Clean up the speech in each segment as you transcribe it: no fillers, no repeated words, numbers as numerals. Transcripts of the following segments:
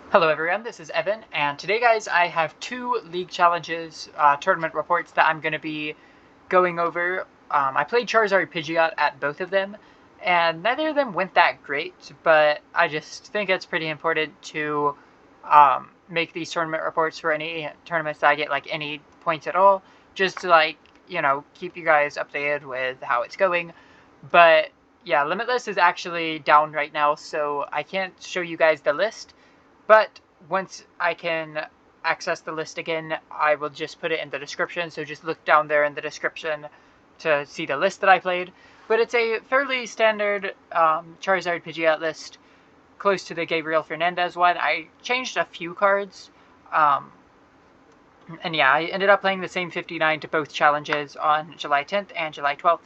Hello everyone, this is Evan, and today guys I have two League Challenges tournament reports that I'm going to be going over. I played Charizard Pidgeot at both of them, and neither of them went that great, but I just think it's pretty important to make these tournament reports for any tournaments that I get like any points at all, just to keep you guys updated with how it's going. But yeah, Limitless is actually down right now, so I can't show you guys the list. But once I can access the list again, I will just put it in the description. So just look down there in the description to see the list that I played. But it's a fairly standard Charizard Pidgeot list, close to the Gabriel Fernandez one. I changed a few cards. And yeah, I ended up playing the same 59 to both challenges on July 10th and July 12th.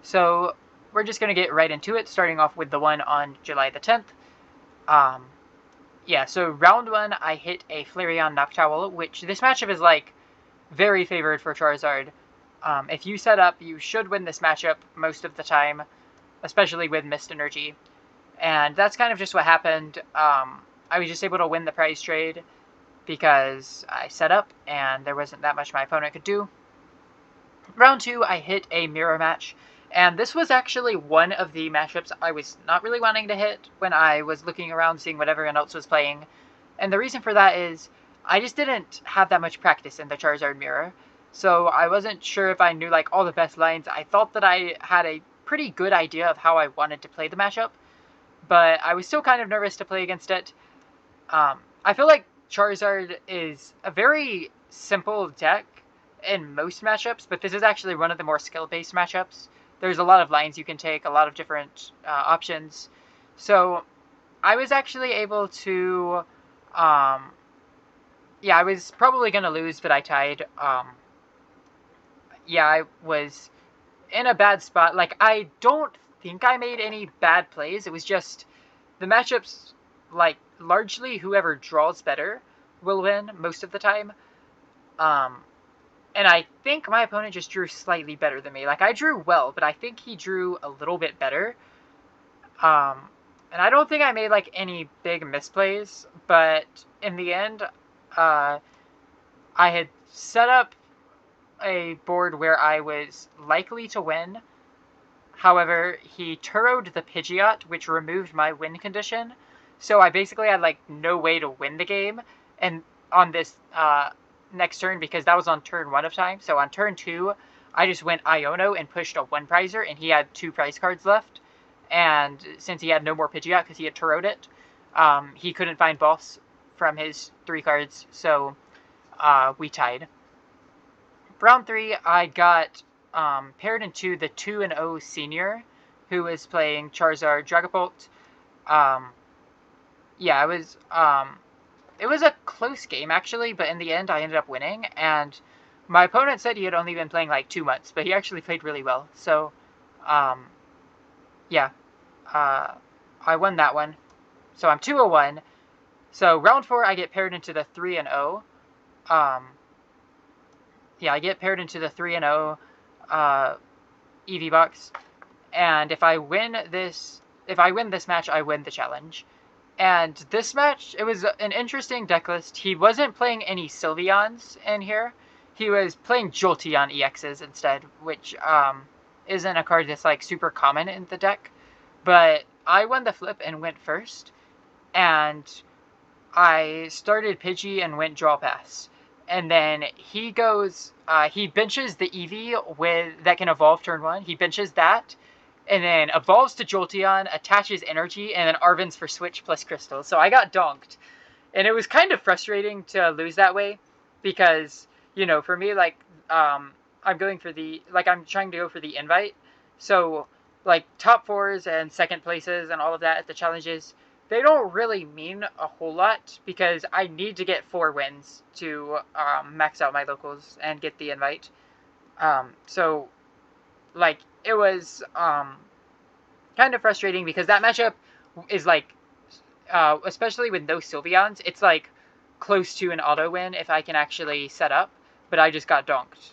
So we're just going to get right into it, starting off with the one on July the 10th. Yeah, so round one, I hit a Flareon Noctowl, which this matchup is, like, very favored for Charizard. If you set up, you should win this matchup most of the time, especially with Mist Energy. And that's kind of just what happened. I was just able to win the prize trade because I set up, and there wasn't that much my opponent could do. Round two, I hit a mirror match. And this was actually one of the matchups I was not really wanting to hit when I was looking around seeing what everyone else was playing. And the reason for that is I just didn't have that much practice in the Charizard mirror. So I wasn't sure if I knew like all the best lines. I thought that I had a pretty good idea of how I wanted to play the matchup, but I was still kind of nervous to play against it. I feel like Charizard is a very simple deck in most matchups, but this is actually one of the more skill-based matchups. There's a lot of lines you can take, a lot of different options. So I was actually able to, yeah, I was probably going to lose, but I tied. Yeah, I was in a bad spot. Like, I don't think I made any bad plays. It was just the matchups, like, largely whoever draws better will win most of the time. And I think my opponent just drew slightly better than me. Like, I drew well, but I think he drew a little bit better. And I don't think I made, like, any big misplays, but in the end, I had set up a board where I was likely to win. However, he Turo'd the Pidgeot, which removed my win condition. So I basically had, like, no way to win the game. And on this, next turn, because that was on turn 1 of time. So on turn 2, I just went Iono and pushed a 1-prizer, and he had 2 prize cards left. And since he had no more Pidgeot because he had Turo'd it, he couldn't find boss from his 3 cards, so we tied. Round 3, I got paired into the 2-0 senior, who was playing Charizard Dragapult. Yeah, it was a close game, actually, but in the end, I ended up winning, and my opponent said he had only been playing, like, 2 months, but he actually played really well, so, yeah, I won that one. So I'm 2-1. So round 4, I get paired into the 3-0. Yeah, I get paired into the 3-0 EV box, and if I win this match, I win the challenge. And this match, it was an interesting deck list. He wasn't playing any Sylveons in here. He was playing Jolteon EXs instead, which isn't a card that's like super common in the deck. But I won the flip and went first. And I started Pidgey and went Draw Pass. And then he goes, he benches the Eevee that can evolve turn 1. He benches that, and then evolves to Jolteon, attaches energy, and then Arven's for switch plus crystal. So I got donked. And it was kind of frustrating to lose that way because, you know, for me, like, I'm trying to go for the invite. So, like, top 4s and second places and all of that at the challenges, they don't really mean a whole lot because I need to get 4 wins to max out my locals and get the invite. So, like, it was kind of frustrating because that matchup is like, especially with no Sylveons, it's like close to an auto win if I can actually set up, but I just got donked.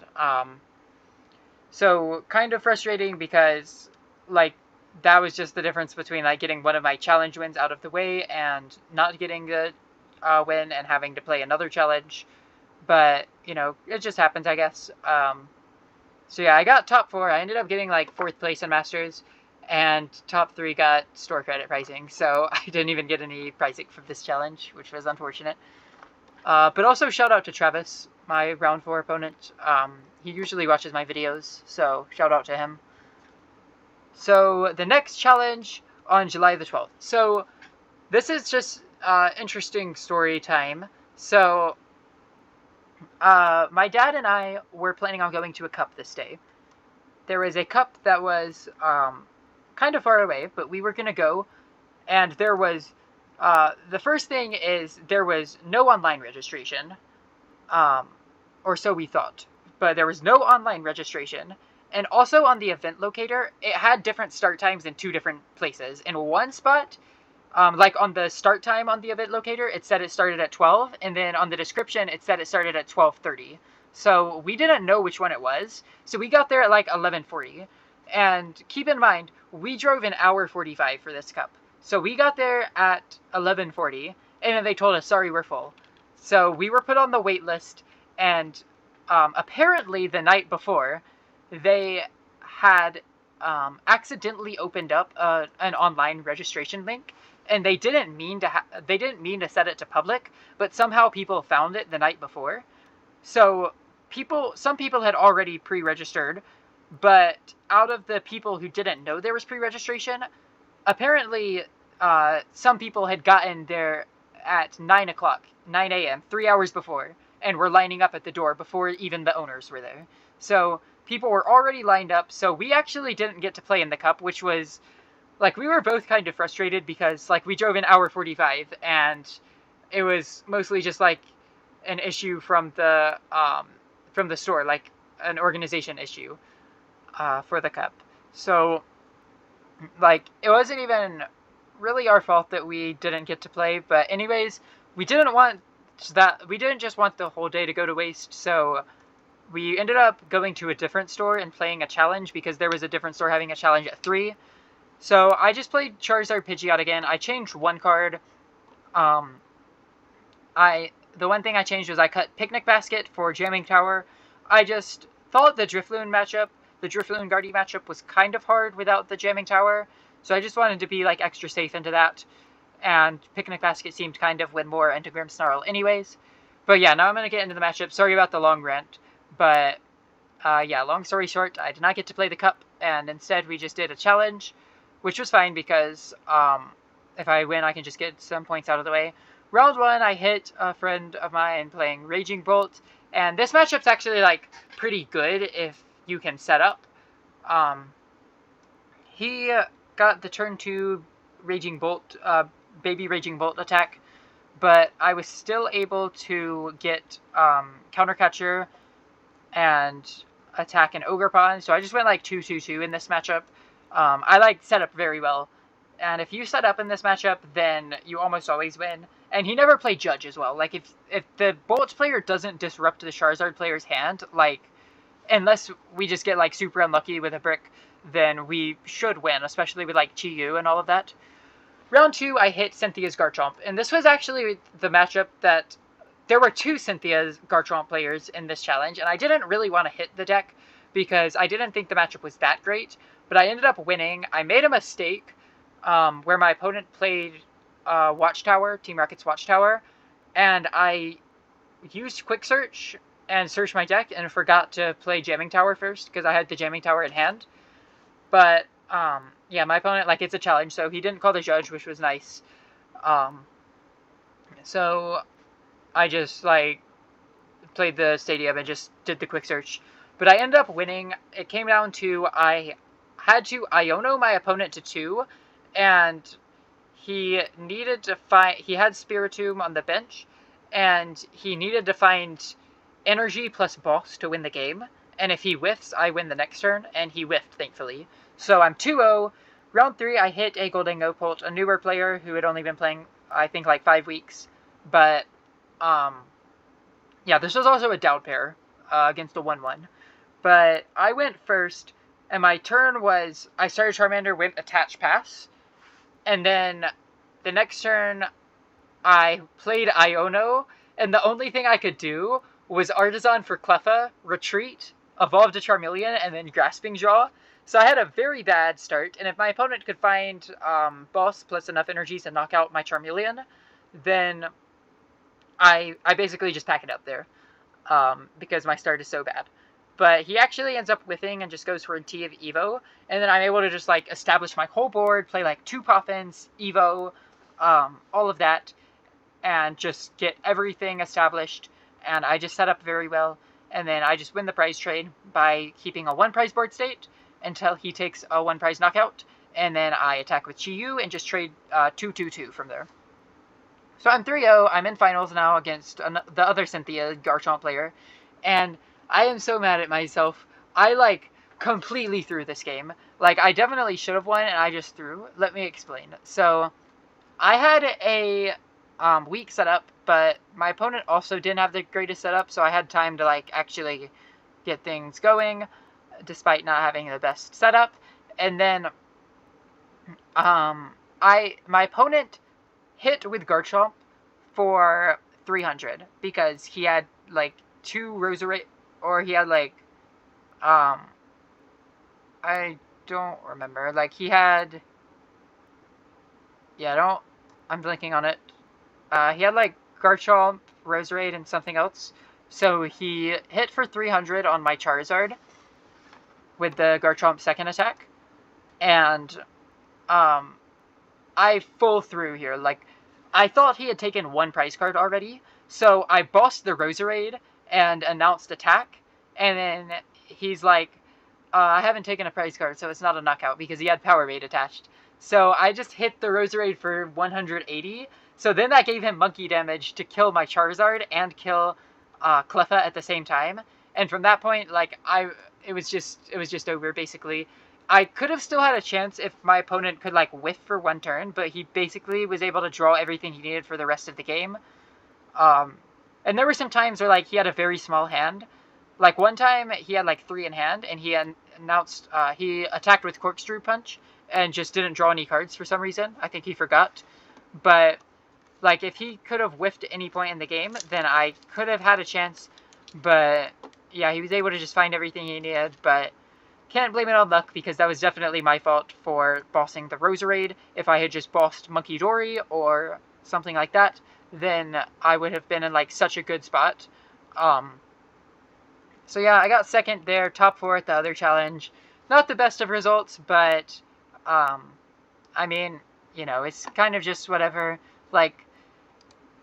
So kind of frustrating because like that was just the difference between like getting one of my challenge wins out of the way and not getting the win and having to play another challenge. But, you know, it just happens, I guess. So yeah, I got top 4. I ended up getting like 4th place in Masters, and top 3 got store credit pricing. So I didn't even get any pricing from this challenge, which was unfortunate. But also shout out to Travis, my round 4 opponent. He usually watches my videos, so shout out to him. So the next challenge on July the 12th. So this is just interesting story time. So my dad and I were planning on going to a cup this day. There was a cup that was kind of far away, but we were going to go, and there was the first thing is there was no online registration, or so we thought, but there was no online registration. And also on the event locator, it had different start times in 2 different places. In one spot, like on the start time on the event locator, it said it started at 12, and then on the description, it said it started at 12:30. So we didn't know which one it was, so we got there at like 11:40. And keep in mind, we drove an hour 45 for this cup. So we got there at 11:40, and then they told us, sorry, we're full. So we were put on the wait list, and apparently the night before, they had accidentally opened up an online registration link, and they didn't mean to set it to public, but somehow people found it the night before. So some people had already pre-registered, but out of the people who didn't know there was pre-registration, apparently some people had gotten there at 9 a.m., 3 hours before, and were lining up at the door before even the owners were there. So people were already lined up, so we actually didn't get to play in the cup, which was, like, we were both kind of frustrated because, like, we drove an hour 45, and it was mostly just, like, an issue from the store, like, an organization issue for the cup. So, like, it wasn't even really our fault that we didn't get to play, but anyways, we didn't just want the whole day to go to waste, so we ended up going to a different store and playing a challenge because there was a different store having a challenge at 3. So I just played Charizard Pidgeot again. I changed one card. The one thing I changed was I cut Picnic Basket for Jamming Tower. I just thought the Drifloon Guardy matchup was kind of hard without the Jamming Tower, so I just wanted to be like extra safe into that. And Picnic Basket seemed kind of win more into Grimmsnarl anyways. But yeah, now I'm going to get into the matchup. Sorry about the long rant. But, yeah, long story short, I did not get to play the cup, and instead we just did a challenge, which was fine because, if I win, I can just get some points out of the way. Round 1, I hit a friend of mine playing Raging Bolt, and this matchup's actually, like, pretty good if you can set up. He got the turn 2 Raging Bolt, Baby Raging Bolt attack, but I was still able to get, Counter Catcher and attack an Ogerpon, so I just went like 2-2-2 in this matchup. I like set up very well, and if you set up in this matchup, then you almost always win. And he never played Judge as well. Like, if the Bolt player doesn't disrupt the Charizard player's hand, like, unless we just get like super unlucky with a brick, then we should win, especially with like Chi-Yu and all of that. Round 2, I hit Cynthia's Garchomp, and this was actually the matchup that there were 2 Cynthia's Garchomp players in this challenge, and I didn't really want to hit the deck because I didn't think the matchup was that great, but I ended up winning. I made a mistake where my opponent played Watchtower, Team Rocket's Watchtower, and I used Quick Search and searched my deck and forgot to play Jamming Tower first because I had the Jamming Tower in hand. But, yeah, my opponent, like, it's a challenge, so he didn't call the judge, which was nice. So I just, like, played the stadium and just did the quick search. But I ended up winning. It came down to I had to Iono my opponent to 2, and he needed to find... He had Spiritomb on the bench, and he needed to find Energy plus Boss to win the game. And if he whiffs, I win the next turn, and he whiffed, thankfully. So I'm 2-0. Round 3, I hit a Golden Gopolt, a newer player who had only been playing, I think, like 5 weeks. But, yeah, this was also a Dowd pair against a 1-1. But I went first, and my turn was, I started Charmander, went Attach Pass. And then the next turn, I played Iono, and the only thing I could do was Artazon for Cleffa, Retreat, Evolve to Charmeleon, and then Grasping Jaw. So I had a very bad start, and if my opponent could find Boss plus enough energies to knock out my Charmeleon, then I basically just pack it up there, because my start is so bad. But he actually ends up whiffing and just goes for a T of Evo, and then I'm able to just, like, establish my whole board, play, like, 2 Poffins, Evo, all of that, and just get everything established, and I just set up very well, and then I just win the prize trade by keeping a 1 prize board state until he takes a 1 prize knockout, and then I attack with Chi-Yu and just trade 2-2-2 from there. So I'm 3-0, I'm in finals now against the other Cynthia Garchomp player, and I am so mad at myself. I, like, completely threw this game. Like, I definitely should have won, and I just threw. Let me explain. So, I had a weak setup, but my opponent also didn't have the greatest setup, so I had time to, like, actually get things going, despite not having the best setup. And then, my opponent hit with Garchomp for 300, because he had, like, 2 Roserade, or he had, like, I don't remember, like, he had, yeah, I'm blanking on it. He had, like, Garchomp, Roserade, and something else. So he hit for 300 on my Charizard with the Garchomp second attack. And, I full through here. Like, I thought he had taken 1 prize card already. So I bossed the Roserade and announced attack. And then he's like, I haven't taken a prize card, so it's not a knockout, because he had Power Bait attached. So I just hit the Roserade for 180. So then that gave him monkey damage to kill my Charizard and kill Cleffa at the same time. And from that point, like, it was just over, basically. I could have still had a chance if my opponent could, like, whiff for 1 turn, but he basically was able to draw everything he needed for the rest of the game. And there were some times where, like, he had a very small hand. Like, one time he had, like, 3 in hand, and he announced he attacked with Corkscrew Punch and just didn't draw any cards for some reason. I think he forgot. But, like, if he could have whiffed at any point in the game, then I could have had a chance. But, yeah, he was able to just find everything he needed. But can't blame it on luck, because that was definitely my fault for bossing the Roserade. If I had just bossed Munkidori or something like that, then I would have been in, like, such a good spot. So yeah, I got second there, top 4 at the other challenge. Not the best of results, but, I mean, you know, it's kind of just whatever. Like,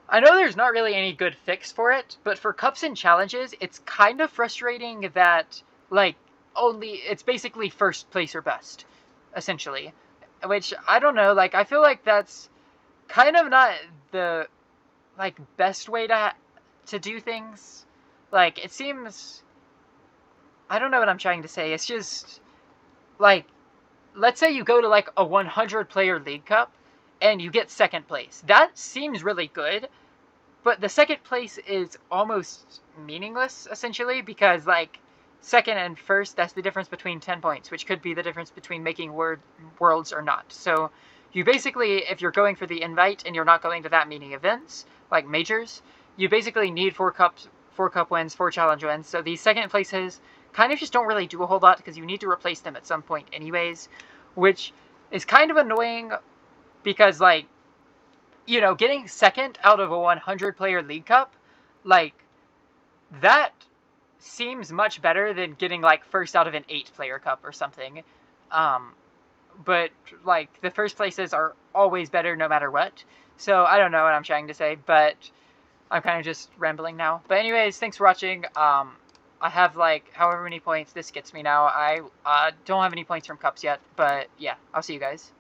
I know there's not really any good fix for it, but for cups and challenges, it's kind of frustrating that, like, it's basically first place or best, essentially. Which, I don't know, like, I feel like that's kind of not the, like, best way to do things. Like, it seems, I don't know what I'm trying to say. It's just, like, let's say you go to, like, a 100-player League Cup, and you get second place. That seems really good, but the second place is almost meaningless, essentially, because, like, second and first, that's the difference between 10 points, which could be the difference between making worlds or not. So, you basically, if you're going for the invite, and you're not going to that many events, like majors, you basically need 4 cup wins, 4 challenge wins. So these second places kind of just don't really do a whole lot, because you need to replace them at some point anyways, which is kind of annoying, because, like, you know, getting second out of a 100-player League Cup, like, that seems much better than getting, like, first out of an 8-player cup or something. But, like, the first places are always better no matter what. So I don't know what I'm trying to say, but I'm kind of just rambling now. But anyways, thanks for watching. I have, like, however many points this gets me now. I don't have any points from cups yet, but yeah, I'll see you guys.